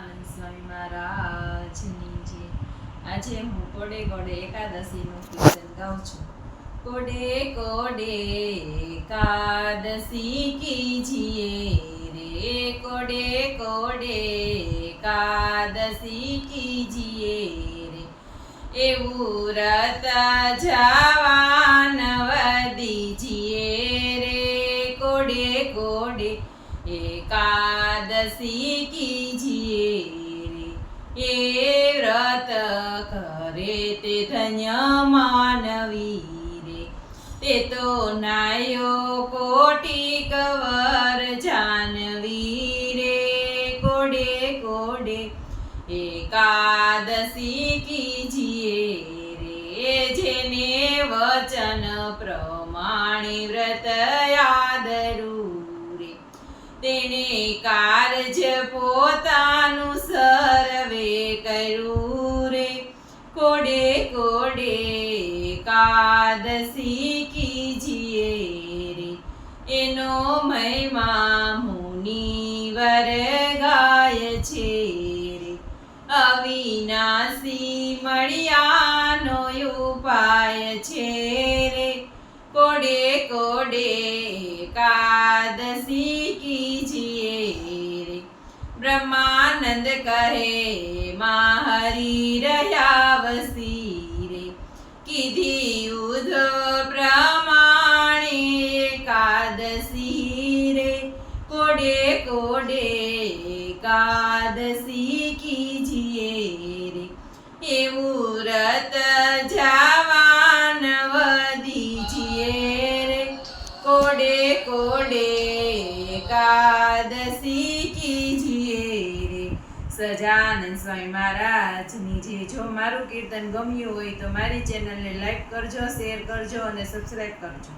સજાનંદ સ્વામી મહારાજની જય। આજે હું કોડે કોડે એકાદશીનું કીર્તન ગાઉં છું। કોડે કોડે એકાદશી કીજીએ રે, કોડે કોડે એકાદશી કીજીએ રે, એવું વ્રત જવાન દીજીએ રે, કોડે કોડે એકાદશી કીજીએ રે, એ વ્રત કરે તે ધન્ય માનવી રે, તે તો નાયો કોટિક વર જાનવી રે, કોડે કોડે એકાદશી કીજીએ રે, જેને વચન પ્રમાણે વ્રત યાદરું રે, તેણે કાર્ય પોતાનું સર્વે કર્યું રે, કોડે કોડે એકાદશી કીજીએ રે, એનો મહિમા મુનિવર ગાય છે રે, અવિનાશી મળ્યાનો ઉપાય છે રે, કોડે કોડે એકાદશી કીજીએ રે, બ્રહ્માનંદ કહે માં હરી રહ્યા વસી રે, કીધી ઉદ્ધવ પ્રમાણે એકાદશી રે, કોડે કોડે એકાદશી કીજીએ રે, એવું વ્રત જવાન દીજીએ રે, કોડે કોડે એકાદશી કીજીએ રે। સજાનંદ સ્વામી મહારાજની જય। જો મારું કીર્તન ગમ્યું હોય તો મારી ચેનલને લાઈક કરજો, શેર કરજો અને સબસ્ક્રાઈબ કરજો।